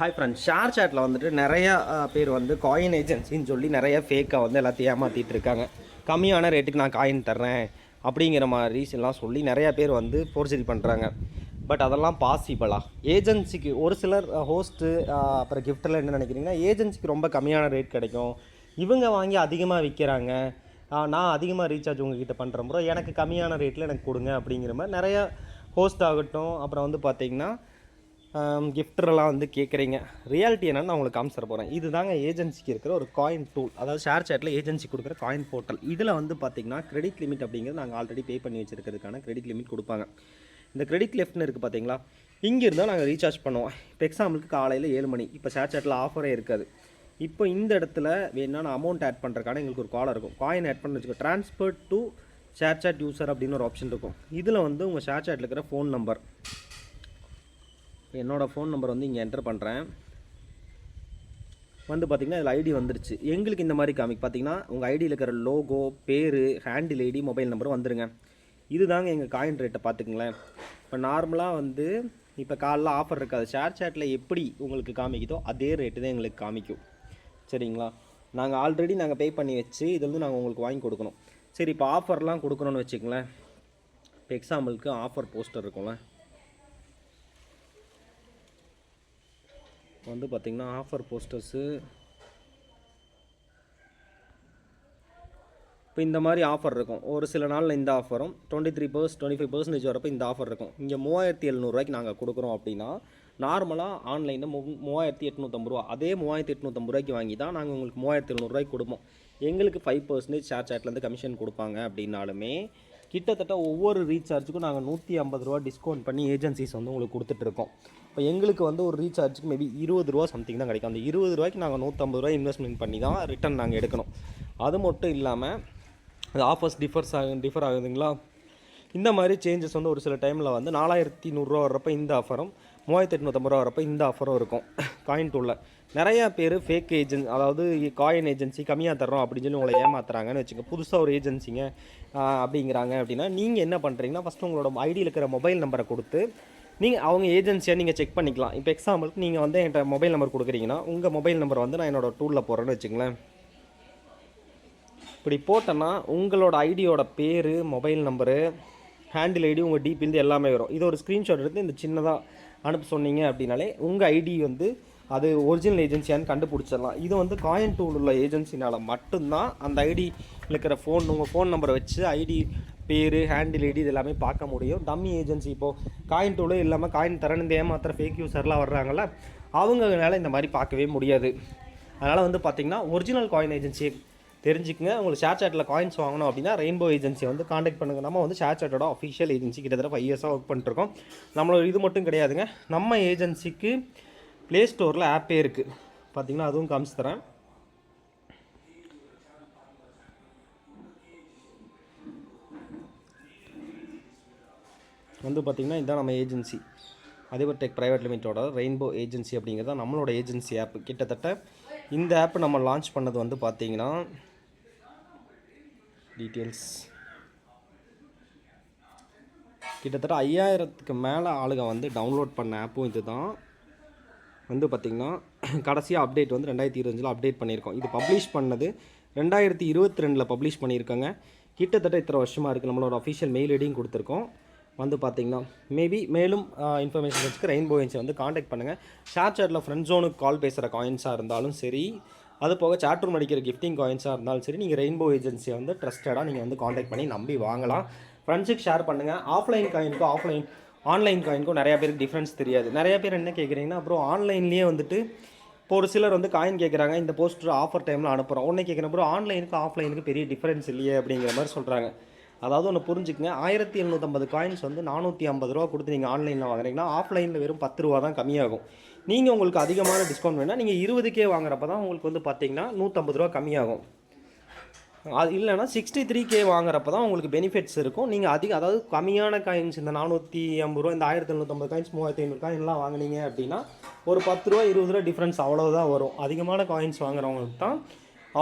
Hi friends, share சேட்டில் வந்துட்டு நிறையா பேர் வந்து காயின் ஏஜென்சின்னு சொல்லி நிறைய ஃபேக்காக வந்து எல்லாத்தையும் ஏமாற்றிட்டு இருக்காங்க. கம்மியான ரேட்டுக்கு நான் காயின் தர்றேன் அப்படிங்கிற மாதிரி எல்லாம் சொல்லி நிறையா பேர் வந்து ஃபோர்ஜரி பண்ணுறாங்க. பட் அதெல்லாம் பாசிபிளா? ஏஜென்சிக்கு ஒரு சிலர் ஹோஸ்ட்டு அப்புறம் கிஃப்டெல்லாம் என்ன நினைக்கிறீங்கன்னா, ஏஜென்சிக்கு ரொம்ப கம்மியான ரேட் கிடைக்கும், இவங்க வாங்கி அதிகமாக விற்கிறாங்க, நான் அதிகமாக ரீசார்ஜ் உங்ககிட்ட பண்ணுற முறை எனக்கு கம்மியான ரேட்டில் எனக்கு கொடுங்க அப்படிங்கிற மாதிரி நிறையா ஹோஸ்ட் ஆகட்டும், அப்புறம் வந்து பார்த்திங்கன்னா கிஃப்டரெல்லாம் வந்து கேட்குறீங்க. ரியாலிட்டி என்னென்னு நான் உங்களுக்கு காமிச்சிட போகிறேன். இது தாங்க ஏஜென்சிக்கு இருக்கிற ஒரு காயின் டூல், அதாவது ஷேர் சேட்டில் ஏஜென்சி கொடுக்குற காயின் போர்ட்டல். இதில் வந்து பார்த்திங்கன்னா கிரெடிட் லிமிட் அப்படிங்கிறது நாங்கள் ஆல்ரெடி பே பண்ணி வச்சுருக்கிறதுக்கான கிரெடிட் லிமிட் கொடுப்பாங்க. இந்த கிரெடிட் லெஃப்ட்னு இருக்குது பார்த்தீங்களா, இங்கே இருந்தால் நாங்கள் ரீசார்ஜ் பண்ணுவோம். இப்போ எக்ஸாம்பிளுக்கு காலையில் 7 மணி, இப்போ ஷேர் சேட்டில் ஆஃபரே இருக்காது. இப்போ இந்த இடத்துல வேணா நான் அமௌண்ட் ஆட் பண்ணுறதுக்கான எங்களுக்கு ஒரு கால் இருக்கும். காயின் ஆட் பண்ணி வச்சுக்கோ, transfer to share chat user அப்படின்னு ஒரு ஆப்ஷன் இருக்கும். இதில் வந்து உங்கள் ஷேர் சேட்டில் இருக்கிற ஃபோன் நம்பர், என்னோடய ஃபோன் நம்பர் வந்து இங்கே என்டர் பண்ணுறேன். வந்து பார்த்திங்கன்னா இதில் ஐடி வந்துருச்சு. எங்களுக்கு இந்த மாதிரி காமிக் பார்த்திங்கன்னா உங்கள் ஐடியில் இருக்கிற லோகோ, பேர், ஹேண்டில் ஐடி, மொபைல் நம்பர் வந்துருங்க. இது தாங்க எங்கள் காயின் ரேட்டை பார்த்துக்குங்களேன். இப்போ நார்மலாக வந்து இப்போ காலைல ஆஃபர் இருக்காது, ஷேர் சேட்டில் எப்படி உங்களுக்கு காமிக்குதோ அதே ரேட்டு தான் எங்களுக்கு காமிக்கும். சரிங்களா? நாங்கள் ஆல்ரெடி பே பண்ணி வச்சு இது வந்து நாங்கள் உங்களுக்கு வாங்கி கொடுக்கணும். சரி, இப்போ ஆஃபர்லாம் கொடுக்குறோன்னு வச்சுக்கங்களேன். இப்போ எக்ஸாம்பிளுக்கு ஆஃபர் போஸ்டர் இருக்கும்ல, வந்து பார்த்திங்கன்னா ஆஃபர் போஸ்டர்ஸு இப்போ இந்த மாதிரி ஆஃபர் இருக்கும். ஒரு சில நாளில் இந்த ஆஃபரும் 25% வரப்போ இந்த ஆஃபர் இருக்கும். இங்கே 3700 நாங்கள் கொடுக்குறோம் அப்படின்னா, நார்மலாக ஆன்லைனில் 3850 ரூபா, அதே 3850 வாங்கி தான் நாங்கள் உங்களுக்கு 3700 கொடுப்போம். எங்களுக்கு 5% ஷேர் சேட்லேருந்து கமிஷன் கொடுப்பாங்க. அப்படின்னாலுமே கிட்டத்தட்ட ஒவ்வொரு ரீசார்ஜுக்கும் நாங்கள் 150 ரூபா டிஸ்கவுண்ட் பண்ணி ஏஜென்சிஸ் வந்து உங்களுக்கு கொடுத்துட்ருக்கோம். இப்போ எங்களுக்கு வந்து ஒரு ரீசார்ஜுக்கு மேபி 20 ரூபா சம்திங் தான் கிடைக்கும். அந்த 20 ரூபாய்க்கு நாங்கள் 150 ரூபா இன்வெஸ்ட்மெண்ட் பண்ணி தான் ரிட்டன் நாங்கள் எடுக்கணும். அது மட்டும் இல்லாமல் அது ஆஃபர்ஸ் டிஃபர் ஆகுதுங்களா. இந்த மாதிரி சேஞ்சஸ் வந்து ஒரு சில டைமில் வந்து 4100 வர்றப்போ இந்த ஆஃபரும், 3850 வரப்போ இந்த ஆஃபரும் இருக்கும். காயின் டூலில் நிறையா பேர் ஃபேக் ஏஜென்சி, அதாவது காயின் ஏஜென்சி கம்மியாக தர்றோம் அப்படின்னு சொல்லி உங்களை ஏமாத்துறாங்கன்னு வச்சுக்கோங்க. புதுசாக ஒரு ஏஜென்சிங்க அப்படிங்கிறாங்க. அப்படின்னா நீங்கள் என்ன பண்ணுறீங்கன்னா, ஃபஸ்ட்டு உங்களோட ஐடியில் இருக்கிற மொபைல் நம்பரை கொடுத்து நீங்கள் அவங்க ஏஜென்சியாக நீங்கள் செக் பண்ணிக்கலாம். இப்போ எக்ஸாம்பிளுக்கு நீங்கள் வந்து என்கிட்ட மொபைல் நம்பர் கொடுக்குறீங்கன்னா, உங்கள் மொபைல் நம்பர் வந்து நான் என்னோடய டூலில் போடுறேன்னு வச்சுங்களேன். இப்படி போட்டேன்னா உங்களோட ஐடியோட பேர், மொபைல் நம்பரு, ஹேண்டில் ஐடி, உங்கள் டிபிலேருந்து எல்லாமே வரும். இது ஒரு ஸ்க்ரீன்ஷாட் எடுத்து இந்த சின்னதாக அனுப்ப சொன்னீங்க அப்படின்னாலே உங்கள் ஐடி வந்து அது ஒரிஜினல் ஏஜென்சியான்னு கண்டுபிடிச்சிடலாம். இது வந்து காயின் டூல் உள்ள ஏஜென்சினால் மட்டும்தான் அந்த ஐடி இருக்கிற உங்கள் ஃபோன் நம்பரை வச்சு ஐடி, பேர், ஹேண்டில் ஐடி இது எல்லாமே பார்க்க முடியும். டம்மி ஏஜென்சி இப்போது காயின் டூலே இல்லாமல் காயின் தரேன் இந்த ஏமாத்திர ஃபேக் யூஸர்லாம் வர்றாங்கள்ல, அவங்கனால இந்த மாதிரி பார்க்கவே முடியாது. அதனால் வந்து பார்த்திங்கன்னா ஒரிஜினல் காயின் ஏஜென்சி தெரிஞ்சுக்குங்க. உங்களுக்கு ஷேர் சேட்டில் காயின்ஸ் வாங்கணும் அப்படின்னா ரெயின்போ ஏஜென்சியை வந்து காண்டாக்ட் பண்ணுங்கள். நம்ம வந்து ஷேர் சேட்டோட அஃபிஷியல் ஏஜென்சி கிட்டத்தட்ட 5 இயர்ஸாக ஒர்க் பண்ணிட்டுருக்கோம். நம்மளோட இது மட்டும் கிடையாதுங்க, நம்ம ஏஜென்சிக்கு ப்ளே ஸ்டோரில் ஆப்பே இருக்குது. பார்த்திங்கன்னா அதுவும் காமிச்சு தரேன். வந்து பார்த்திங்கன்னா இதுதான் நம்ம ஏஜென்சி, அதேபோல் டெக் ப்ரைவேட் லிமிட்டோட ரெயின்போ ஏஜென்சி அப்படிங்கிறது தான் நம்மளோட ஏஜென்சி ஆப். கிட்டத்தட்ட இந்த ஆப் நம்ம லான்ச் பண்ணது வந்து பார்த்திங்கன்னா டீட்டெயில்ஸ் கிட்டத்தட்ட 5000க்கு மேலே ஆளுங்க வந்து டவுன்லோட் பண்ண ஆப்பும் இது தான். வந்து பார்த்திங்கன்னா கடைசியாக அப்டேட் வந்து 2025 அப்டேட் பண்ணியிருக்கோம். இது பப்ளிஷ் பண்ணது 2022 பப்ளிஷ் பண்ணியிருக்காங்க. கிட்டத்தட்ட இத்தனை வருஷமாக இருக்குது. நம்மளோட அஃபிஷியல் மெயில் ஐடியும் கொடுத்துருக்கோம். வந்து பார்த்திங்கன்னா மேலும் இன்ஃபர்மேஷன் வச்சுக்க ரெயின்போ ஏஜென்சி வந்து காண்டாக்ட் பண்ணுங்கள். ஷேர் சேட்டில் ஃப்ரெண்ட் ஜோனுக்கு கால் பேசுகிற காயின்ஸாக இருந்தாலும் சரி, அது போக சாட் ரூம் அடிக்கிற கிஃப்டிங் காயின்ஸாக இருந்தாலும் சரி, நீங்கள் ரெயின்போ ஏஜென்சியை வந்து ட்ரஸ்டடாக நீங்கள் வந்து காண்டாக்ட் பண்ணி நம்பி வாங்கலாம். ஃப்ரெண்ட்ஸுக்கு ஷேர் பண்ணுங்கள். ஆஃப்லைன் காயினுக்கும் ஆன்லைன் காயினுக்கும் நிறையா பேருக்கு டிஃப்ரென்ஸ் தெரியாது. நிறையா பேர் என்ன கேட்குறீங்கன்னா, அப்புறம் ஆன்லைன்லேயே வந்துட்டு இப்போ ஒரு சிலர் வந்து காயின் கேட்குறாங்க, இந்த போஸ்டர் ஆஃபர் டைமில் அனுப்புகிறோம், உடனே கேட்குறேன் அப்புறம் ஆன்லைனுக்கு ஆஃப்லைனுக்கு பெரிய டிஃப்ரென்ஸ் இல்லையே அப்படிங்கிற மாதிரி சொல்கிறாங்க. அதாவது ஒன்று புரிஞ்சுக்குங்க, 1750 காயின்ஸ் வந்து 450 ரூபா கொடுத்து நீங்கள் ஆன்லைனில் வாங்குறீங்கன்னா ஆஃப்லைனில் வெறும் 10 ரூபா தான் கம்மியாகும். நீங்கள் உங்களுக்கு அதிகமான டிஸ்கவுண்ட் வேணால் நீங்கள் 20K வாங்குறப்ப தான் உங்களுக்கு வந்து பார்த்திங்கன்னா 150 ரூபா கம்மியாகும். அது இல்லைனா 63K வாங்குறப்ப தான் உங்களுக்கு பெனிஃபிட்ஸ் இருக்கும். நீங்கள் அதாவது கம்மியான காயின்ஸ் இந்த 450 ரூபா, இந்த 1750 காயின்ஸ், 3500 காயின்லாம் வாங்கினீங்க அப்படின்னா ஒரு 10 ரூபா 20 ரூபா டிஃப்ரென்ஸ் அவ்வளோதான் வரும். அதிகமான காயின்ஸ் வாங்குறவங்களுக்கு தான்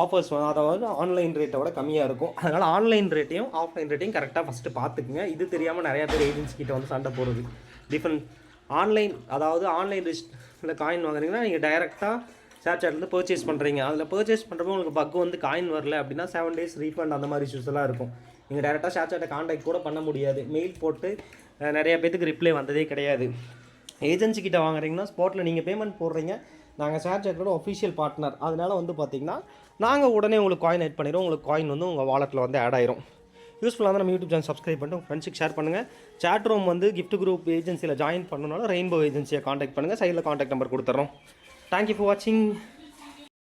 ஆஃபர்ஸ் அதாவது ஆன்லைன் ரேட்டை விட கம்மியாக இருக்கும். அதனால் ஆன்லைன் ரேட்டையும் ஆஃப்லைன் ரேட்டையும் கரெக்டாக ஃபஸ்ட்டு பார்த்துக்குங்க. இது தெரியாமல் நிறையா பேர் ஏஜென்சி கிட்ட வந்து சண்டை போடுறது, அதாவது ஆன்லைன் லிஸ்ட்டில் காயின் வாங்குறீங்கன்னா நீங்கள் டைரெக்டாக ஷேர்சாட்லேருந்து பர்ச்சேஸ் பண்ணுறீங்க. அதில் பர்ச்சேஸ் பண்ணுறப்போ உங்களுக்கு பக் வந்து காயின் வரல அப்படின்னா 7 days ரீஃபண்ட் அந்த மாதிரி இஷ்யூஸ் எல்லாம் இருக்கும். நீங்கள் டேரெக்டாக ஷேர்சாட்டை காண்டாக்ட் கூட பண்ண முடியாது. மெயில் போட்டு நிறைய பேத்துக்கு ரிப்ளை வந்ததே கிடையாது. ஏஜென்சி கிட்ட வாங்குறீங்கன்னா ஸ்பாட்டில் நீங்கள் பேமெண்ட் போடுறீங்க, நாங்கள் ஷேர்சாட்டோட ஒஃபிஷியல் பார்ட்னர், அதனால் வந்து பார்த்திங்கன்னா நாங்கள் உடனே உங்களுக்கு காயின் ஆட் பண்ணிடுவோம். உங்களுக்கு காயின் வந்து உங்கள் வாலெட்டில் வந்து ஆட் ஆயிரும். யூஸ்ஃபுல்லாக தான் நம்ம யூடியூப் சேனல் சப்ஸ்கிரைப் பண்ணிட்டு உங்கள் ஃப்ரெண்ட்ஸுக்கு ஷேர் பண்ணுங்கள். சாட் ரூம் வந்து கிஃப்ட் குரூப் ஏஜென்சியில் ஜாயின் பண்ணனால ரெயின்போ ஏஜென்சியை காண்டாக்ட் பண்ணுங்கள். சைடில் காண்டாக்ட் நம்பர் கொடுத்துட்றோம். தேங்க்யூ ஃபார் வாட்சிங்.